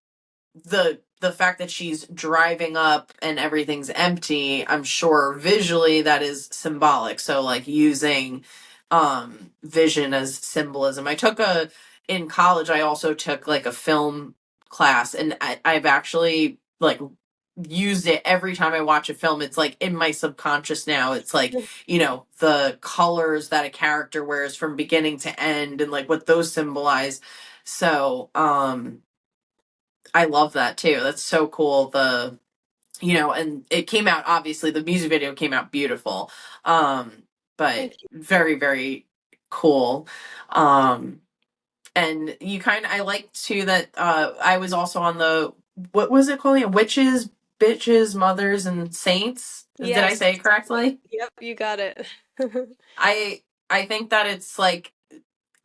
the fact that she's driving up and everything's empty, I'm sure visually that is symbolic. So like using vision as symbolism. I took a in college I also took like a film class, and I've actually like used it every time I watch a film. It's like in my subconscious now. It's like, you know, the colors that a character wears from beginning to end and like what those symbolize. So I love that too. That's so cool. You know, and it came out, obviously the music video came out beautiful. Um, but Thank you. very, very cool. Um, and you kind of, I like too that I was also on the, what was it called? Witches, bitches, mothers, and saints. Did I Yes. say it correctly? Yep, you got it. I I think that it's like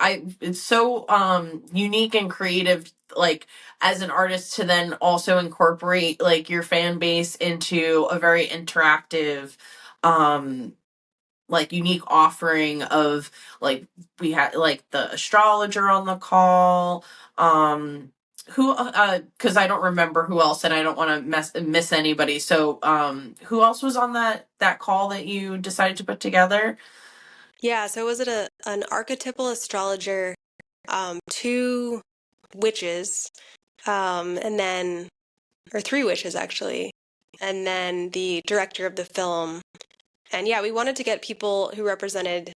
it's so unique and creative, like as an artist, to then also incorporate like your fan base into a very interactive um like unique offering of, like, we had like the astrologer on the call, who because I don't remember who else, and I don't want to miss anybody, so who else was on that call that you decided to put together? Yeah, so was it an archetypal astrologer, two witches, and then or three witches actually, and then the director of the film. And yeah, we wanted to get people who represented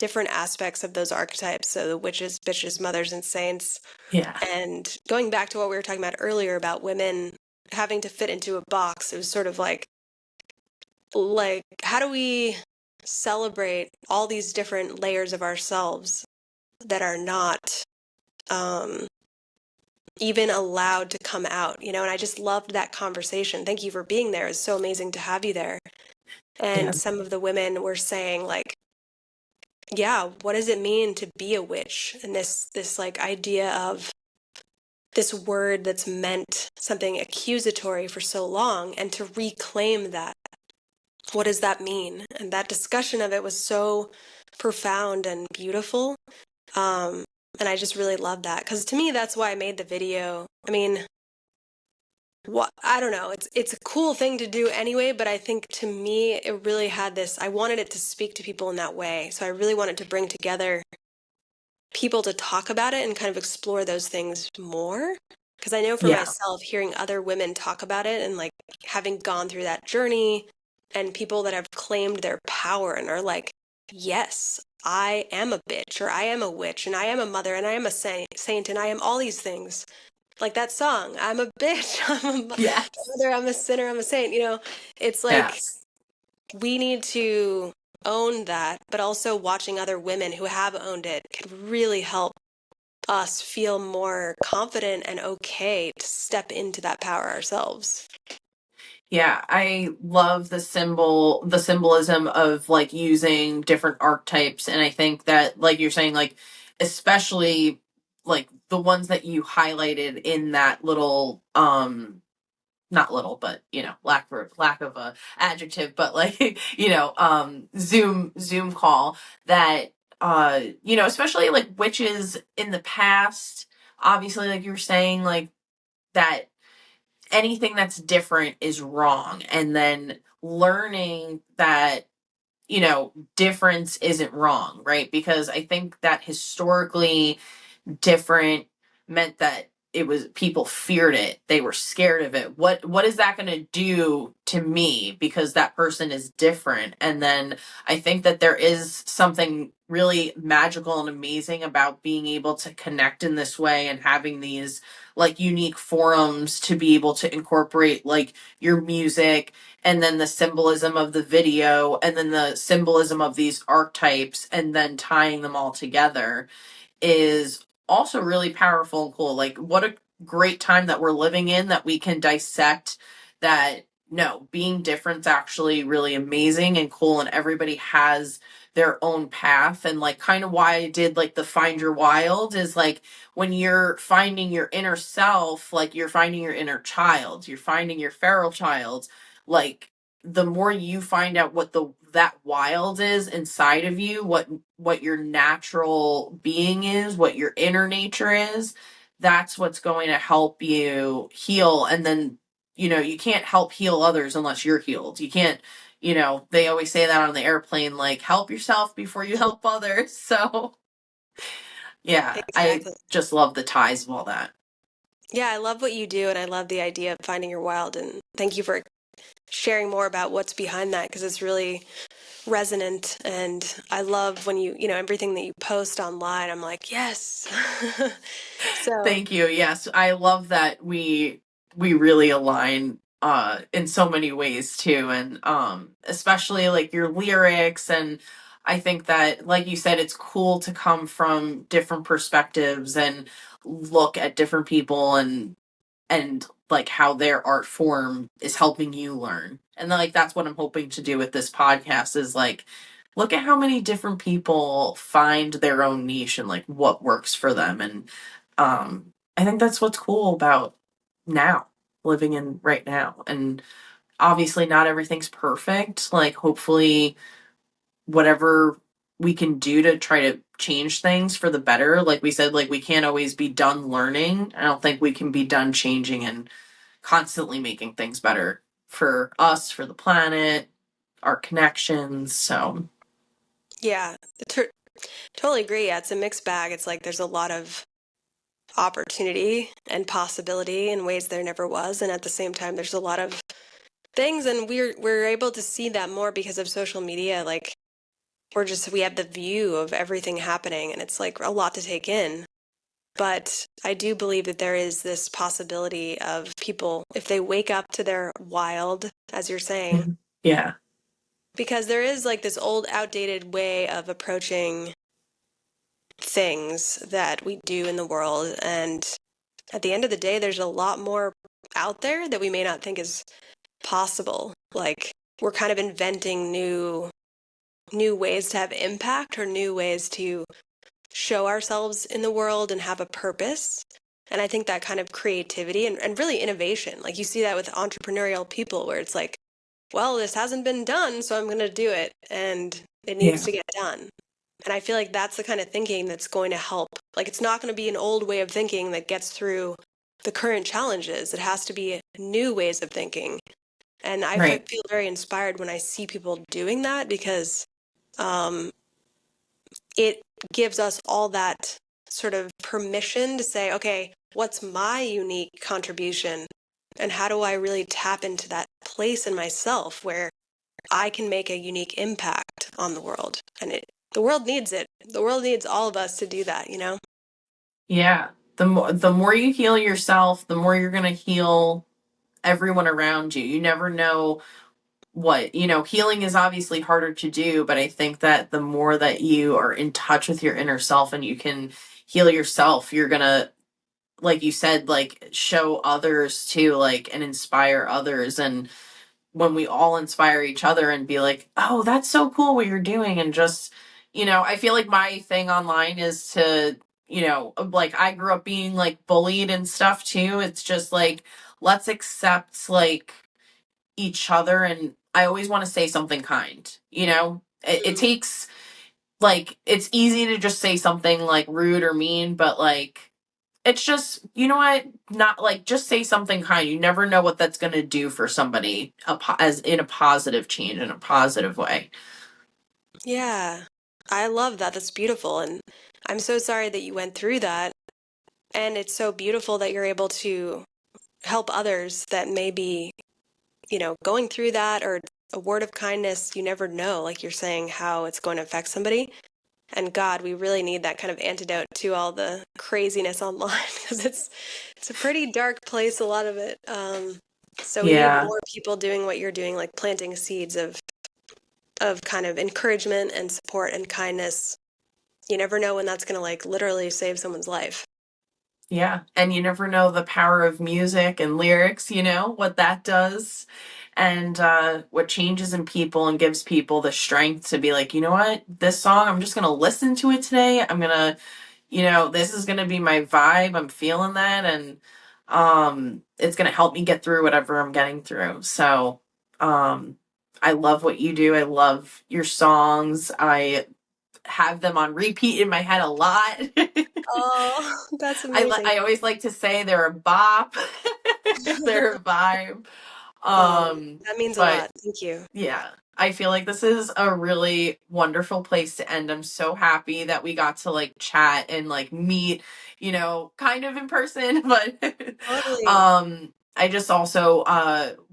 different aspects of those archetypes, so the witches, bitches, mothers, and saints. Yeah. And going back to what we were talking about earlier about women having to fit into a box, it was sort of like how do we celebrate all these different layers of ourselves that are not um, even allowed to come out, you know? And I just loved that conversation. Thank you for being there. It's so amazing to have you there. Yeah. And some of the women were saying like, yeah, what does it mean to be a witch? And this like idea of this word that's meant something accusatory for so long, and to reclaim that. What does that mean? And that discussion of it was so profound and beautiful. Um, and I just really love that because to me, that's why I made the video. I mean, what I don't know, it's a cool thing to do anyway, but I think to me, it really had this. I wanted it to speak to people in that way, so I really wanted to bring together people to talk about it and kind of explore those things more. Because I know for Yeah. myself, hearing other women talk about it and like having gone through that journey, and people that have claimed their power and are like, yes, I am a bitch, or I am a witch, and I am a mother, and I am a saint, and I am all these things. Like that song, I'm a bitch, I'm a Yes. mother, I'm a sinner, I'm a saint. You know, it's like Yes. we need to own that, but also watching other women who have owned it can really help us feel more confident and okay to step into that power ourselves. Yeah, I love the symbolism of like using different archetypes, and I think that, like you're saying, like especially like the ones that you highlighted in that little not little, but lack of a adjective, but like Zoom call, that especially like witches in the past, obviously, like you were saying, like that anything that's different is wrong, and then learning that difference isn't wrong, right? Because I think that historically different meant that it was, people feared it, they were scared of it. What is that going to do to me because that person is different? And then I think that there is something really magical and amazing about being able to connect in this way, and having these like unique forums to be able to incorporate like your music, and then the symbolism of the video, and then the symbolism of these archetypes, and then tying them all together is also really powerful and cool. Like, what a great time that we're living in, that we can dissect that. No, being different's actually really amazing and cool, and everybody has their own path. And like, kind of why I did like the find your wild is like, when you're finding your inner self, like you're finding your inner child, you're finding your feral child, like the more you find out what the that wild is inside of you, what your natural being is, what your inner nature is, that's what's going to help you heal. And then you can't help heal others unless you're healed. You can't, they always say that on the airplane, like, help yourself before you help others. So yeah, I Exactly. just love the ties of all that. Yeah, I love what you do, and I love the idea of finding your wild. And thank you for sharing more about what's behind that because it's really resonant. And I love when everything that you post online, I'm like, yes. So, Thank you. Yes, I love that we really align in so many ways too, and especially like your lyrics, and I think that, like you said, it's cool to come from different perspectives and look at different people and like how their art form is helping you learn. And like that's what I'm hoping to do with this podcast is like look at how many different people find their own niche and like what works for them. And I think that's what's cool about now, living in right now. And obviously not everything's perfect. Like hopefully whatever we can do to try to change things for the better. Like we said, like we can't always be done learning. I don't think we can be done changing and constantly making things better for us, for the planet, our connections. So Yeah, totally agree. Yeah, it's a mixed bag. It's like there's a lot of opportunity and possibility in ways there never was, and at the same time, there's a lot of things, and we're able to see that more because of social media. Like we have the view of everything happening, and it's like a lot to take in. But I do believe that there is this possibility of people, if they wake up to their wild, as you're saying, yeah, because there is like this old, outdated way of approaching things that we do in the world. And at the end of the day, there's a lot more out there that we may not think is possible. Like we're kind of inventing new ways to have impact or new ways to show ourselves in the world and have a purpose. And I think that kind of creativity and really innovation, like you see that with entrepreneurial people where it's like, well, this hasn't been done, so I'm going to do it. And it needs yeah, to get done. And I feel like that's the kind of thinking that's going to help. Like it's not going to be an old way of thinking that gets through the current challenges. It has to be new ways of thinking. And I right. feel very inspired when I see people doing that because um, it gives us all that sort of permission to say, okay, what's my unique contribution? And how do I really tap into that place in myself where I can make a unique impact on the world? And the world needs it. The world needs all of us to do that, you know? Yeah. The more you heal yourself, the more you're going to heal everyone around you. You never know what, healing is obviously harder to do, but I think that the more that you are in touch with your inner self and you can heal yourself, you're going to, like you said, like show others too, like, and inspire others. And when we all inspire each other and be like, oh, that's so cool what you're doing. And just, I feel like my thing online is to, like I grew up being like bullied and stuff too. It's just like, let's accept like each other. And I always want to say something kind, it takes like, it's easy to just say something like rude or mean, but like, it's just, you know what, not like just say something kind. You never know what that's going to do for somebody as in a positive change in a positive way. Yeah, I love that. That's beautiful. And I'm so sorry that you went through that. And it's so beautiful that you're able to help others that may be, going through that or a word of kindness. You never know, like you're saying, how it's going to affect somebody. And God, we really need that kind of antidote to all the craziness online because it's a pretty dark place, a lot of it. So we need Yeah, more people doing what you're doing, like planting seeds of kind of encouragement and support and kindness. You never know when that's going to like literally save someone's life. yeah, and you never know the power of music and lyrics, what that does, and what changes in people and gives people the strength to be like, you know what, this song, I'm just going to listen to it today. I'm going to, this is going to be my vibe. I'm feeling that. And it's going to help me get through whatever I'm getting through. So I love what you do. I love your songs. I have them on repeat in my head a lot. Oh, that's amazing. I always like to say they're a bop. They're a vibe. That means a But lot. Thank you. yeah, I feel like this is a really wonderful place to end. I'm so happy that we got to like chat and like meet, kind of in person, but Totally. I just also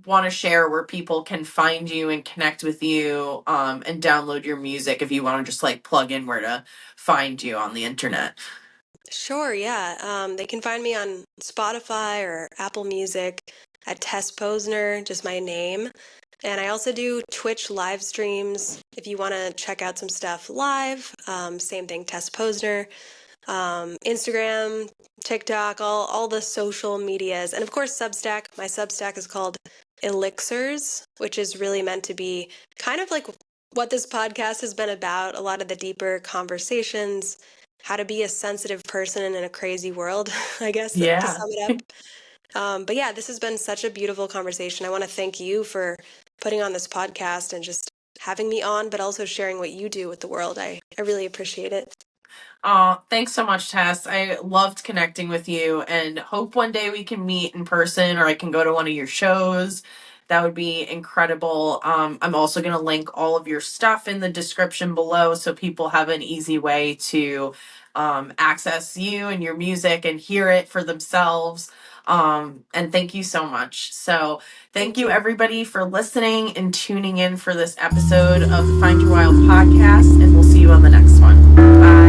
want to share where people can find you and connect with you and download your music if you want to just like plug in where to find you on the internet. Sure, yeah. They can find me on Spotify or Apple Music at Tess Posner, just my name. And I also do Twitch live streams If you want to check out some stuff live, same thing, Tess Posner, Instagram, TikTok, all the social medias, and of course Substack. My Substack is called Elixirs, which is really meant to be kind of like what this podcast has been about, a lot of the deeper conversations, how to be a sensitive person in a crazy world, I guess, to sum it up. But yeah, this has been such a beautiful conversation. I want to thank you for putting on this podcast and just having me on, but also sharing what you do with the world. I really appreciate it. Thanks so much, Tess. I loved connecting with you and hope one day we can meet in person or I can go to one of your shows. That would be incredible. I'm also going to link all of your stuff in the description below so people have an easy way to access you and your music and hear it for themselves. And thank you so much. So thank you everybody for listening and tuning in for this episode of the Find Your Wild podcast, and we'll see you on the next one. Bye.